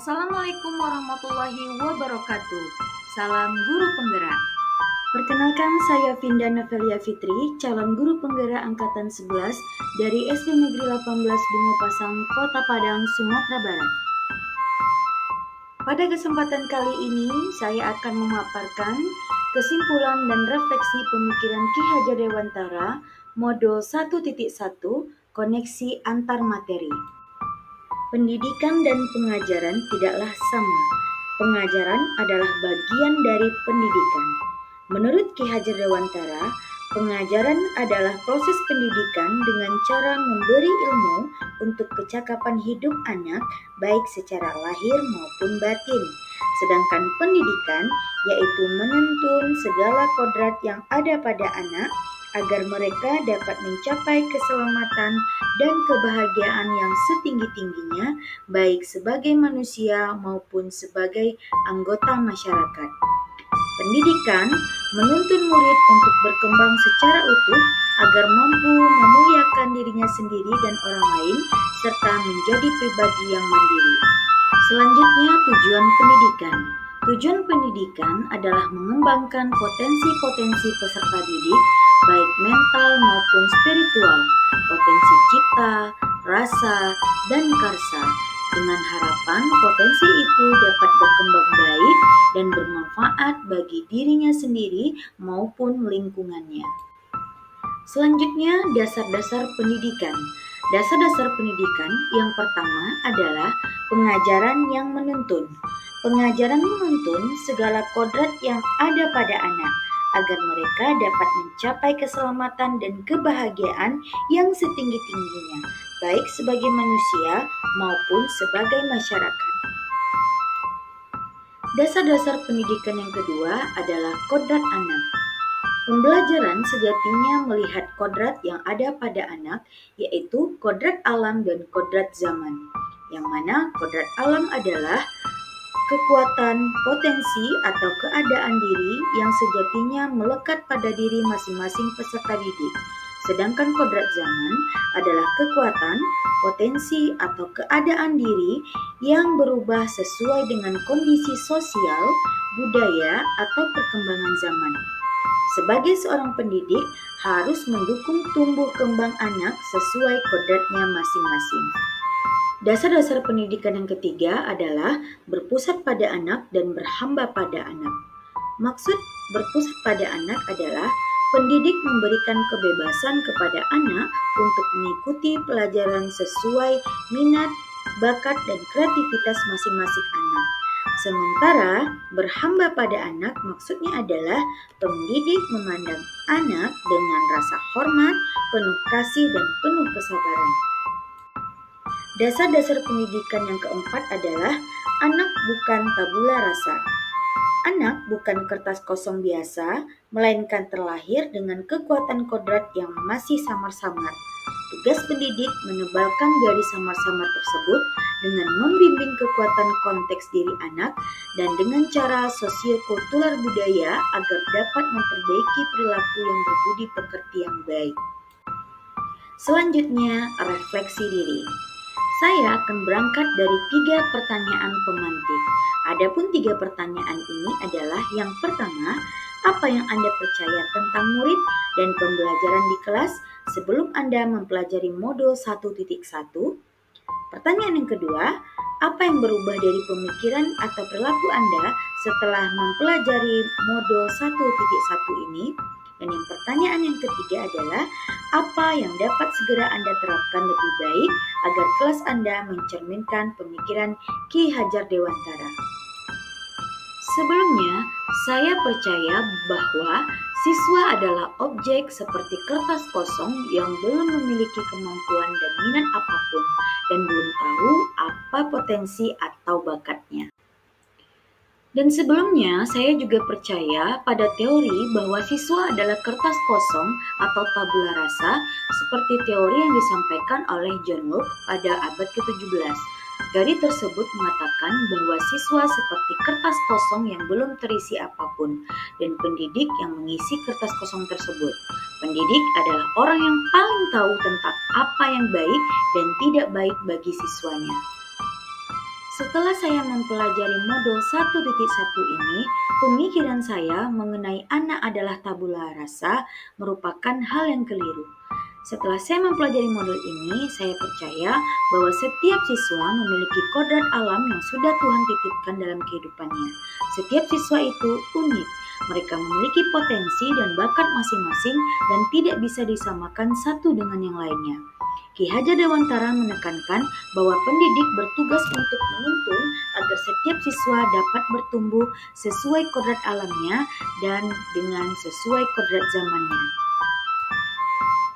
Assalamualaikum warahmatullahi wabarakatuh. Salam guru penggerak. Perkenalkan, saya Vinda Novelia Fitri, calon guru penggerak angkatan 11 dari SD Negeri 18 Bungo Pasang, Kota Padang, Sumatera Barat. Pada kesempatan kali ini, saya akan memaparkan kesimpulan dan refleksi pemikiran Ki Hajar Dewantara, modul 1.1, koneksi antar materi. Pendidikan dan pengajaran tidaklah sama. Pengajaran adalah bagian dari pendidikan. Menurut Ki Hajar Dewantara, pengajaran adalah proses pendidikan dengan cara memberi ilmu untuk kecakapan hidup anak, baik secara lahir maupun batin. Sedangkan pendidikan yaitu menuntun segala kodrat yang ada pada anak agar mereka dapat mencapai keselamatan dan kebahagiaan yang setinggi-tingginya, baik sebagai manusia maupun sebagai anggota masyarakat. Pendidikan menuntun murid untuk berkembang secara utuh agar mampu memuliakan dirinya sendiri dan orang lain, serta menjadi pribadi yang mandiri. Selanjutnya, tujuan pendidikan. Tujuan pendidikan adalah mengembangkan potensi-potensi peserta didik, baik mental maupun spiritual, potensi cipta, rasa, dan karsa, dengan harapan potensi itu dapat berkembang baik dan bermanfaat bagi dirinya sendiri maupun lingkungannya. Selanjutnya, dasar-dasar pendidikan. Dasar-dasar pendidikan yang pertama adalah pengajaran yang menuntun. Pengajaran menuntun segala kodrat yang ada pada anak, agar mereka dapat mencapai keselamatan dan kebahagiaan yang setinggi-tingginya, baik sebagai manusia maupun sebagai masyarakat. Dasar-dasar pendidikan yang kedua adalah kodrat anak. Pembelajaran sejatinya melihat kodrat yang ada pada anak, yaitu kodrat alam dan kodrat zaman. Yang mana kodrat alam adalah kekuatan, potensi, atau keadaan diri yang sejatinya melekat pada diri masing-masing peserta didik. Sedangkan kodrat zaman adalah kekuatan, potensi, atau keadaan diri yang berubah sesuai dengan kondisi sosial, budaya, atau perkembangan zaman. Sebagai seorang pendidik, harus mendukung tumbuh kembang anak sesuai kodratnya masing-masing. Dasar-dasar pendidikan yang ketiga adalah berpusat pada anak dan berhamba pada anak. Maksud berpusat pada anak adalah pendidik memberikan kebebasan kepada anak untuk mengikuti pelajaran sesuai minat, bakat, dan kreativitas masing-masing anak. Sementara berhamba pada anak maksudnya adalah pendidik memandang anak dengan rasa hormat, penuh kasih, dan penuh kesabaran. Dasar-dasar pendidikan yang keempat adalah anak bukan tabula rasa. Anak bukan kertas kosong biasa, melainkan terlahir dengan kekuatan kodrat yang masih samar-samar. Tugas pendidik menebalkan garis samar-samar tersebut dengan membimbing kekuatan konteks diri anak dan dengan cara sosiokultural budaya agar dapat memperbaiki perilaku yang berbudi pekerti yang baik. Selanjutnya, refleksi diri. Saya akan berangkat dari 3 pertanyaan pemantik. Adapun 3 pertanyaan ini adalah yang pertama, apa yang Anda percaya tentang murid dan pembelajaran di kelas sebelum Anda mempelajari modul 1.1? Pertanyaan yang kedua, apa yang berubah dari pemikiran atau perilaku Anda setelah mempelajari modul 1.1 ini? Dan yang pertanyaan yang ketiga adalah, apa yang dapat segera Anda terapkan lebih baik agar kelas Anda mencerminkan pemikiran Ki Hajar Dewantara? Sebelumnya, saya percaya bahwa siswa adalah objek seperti kertas kosong yang belum memiliki kemampuan dan minat apapun dan belum tahu apa potensi atau bakatnya. Dan sebelumnya, saya juga percaya pada teori bahwa siswa adalah kertas kosong atau tabula rasa seperti teori yang disampaikan oleh John Locke pada abad ke-17. Teori tersebut mengatakan bahwa siswa seperti kertas kosong yang belum terisi apapun dan pendidik yang mengisi kertas kosong tersebut. Pendidik adalah orang yang paling tahu tentang apa yang baik dan tidak baik bagi siswanya. Setelah saya mempelajari modul 1.1 ini, pemikiran saya mengenai anak adalah tabula rasa merupakan hal yang keliru. Setelah saya mempelajari modul ini, saya percaya bahwa setiap siswa memiliki kodrat alam yang sudah Tuhan titipkan dalam kehidupannya. Setiap siswa itu unik. Mereka memiliki potensi dan bakat masing-masing dan tidak bisa disamakan satu dengan yang lainnya. Ki Hajar Dewantara menekankan bahwa pendidik bertugas untuk menuntun agar setiap siswa dapat bertumbuh sesuai kodrat alamnya dan dengan sesuai kodrat zamannya.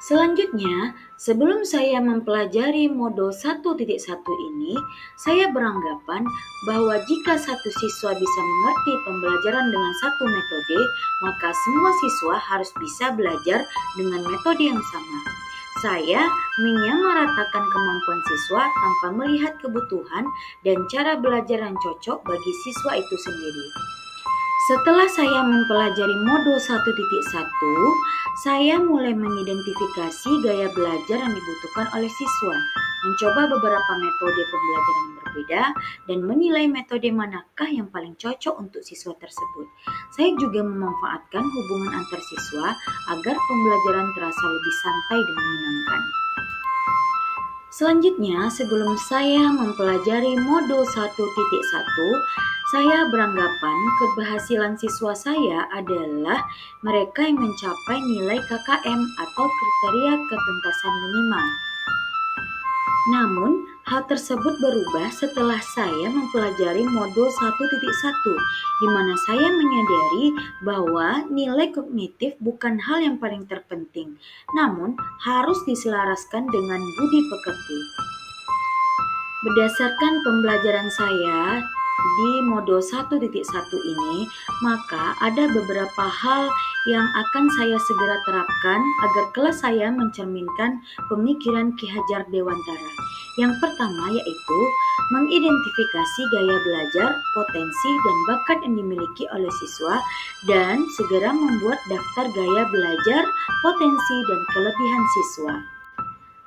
Selanjutnya, sebelum saya mempelajari modul 1.1 ini, saya beranggapan bahwa jika satu siswa bisa mengerti pembelajaran dengan satu metode, maka semua siswa harus bisa belajar dengan metode yang sama. Saya menyamaratakan kemampuan siswa tanpa melihat kebutuhan dan cara belajar yang cocok bagi siswa itu sendiri. Setelah saya mempelajari modul 1.1, saya mulai mengidentifikasi gaya belajar yang dibutuhkan oleh siswa, mencoba beberapa metode pembelajaran yang berbeda, dan menilai metode manakah yang paling cocok untuk siswa tersebut. Saya juga memanfaatkan hubungan antar siswa agar pembelajaran terasa lebih santai dan menyenangkan. Selanjutnya, sebelum saya mempelajari modul 1.1, saya beranggapan keberhasilan siswa saya adalah mereka yang mencapai nilai KKM atau kriteria ketuntasan minimal. Namun, hal tersebut berubah setelah saya mempelajari modul 1.1, di mana saya menyadari bahwa nilai kognitif bukan hal yang paling terpenting, namun harus diselaraskan dengan budi pekerti. Berdasarkan pembelajaran saya di modul 1.1 ini, maka ada beberapa hal yang akan saya segera terapkan agar kelas saya mencerminkan pemikiran Ki Hajar Dewantara. Yang pertama yaitu mengidentifikasi gaya belajar, potensi, dan bakat yang dimiliki oleh siswa dan segera membuat daftar gaya belajar, potensi, dan kelebihan siswa.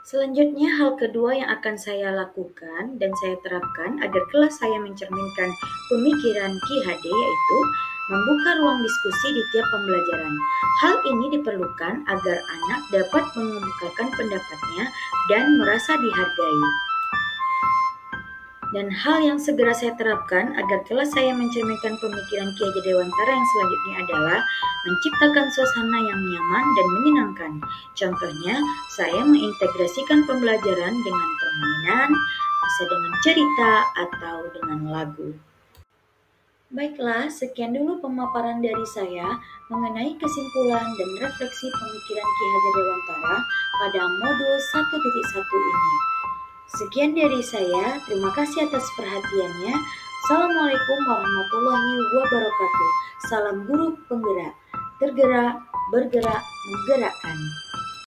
Selanjutnya, hal kedua yang akan saya lakukan dan saya terapkan agar kelas saya mencerminkan pemikiran Ki HD yaitu membuka ruang diskusi di tiap pembelajaran. Hal ini diperlukan agar anak dapat mengemukakan pendapatnya dan merasa dihargai. Dan hal yang segera saya terapkan agar kelas saya mencerminkan pemikiran Ki Hajar Dewantara yang selanjutnya adalah menciptakan suasana yang nyaman dan menyenangkan. Contohnya, saya mengintegrasikan pembelajaran dengan permainan, bisa dengan cerita atau dengan lagu. Baiklah, sekian dulu pemaparan dari saya mengenai kesimpulan dan refleksi pemikiran Ki Hajar Dewantara pada modul 1.1 ini. Sekian dari saya, terima kasih atas perhatiannya. Assalamualaikum warahmatullahi wabarakatuh. Salam guru penggerak, tergerak, bergerak, menggerakkan.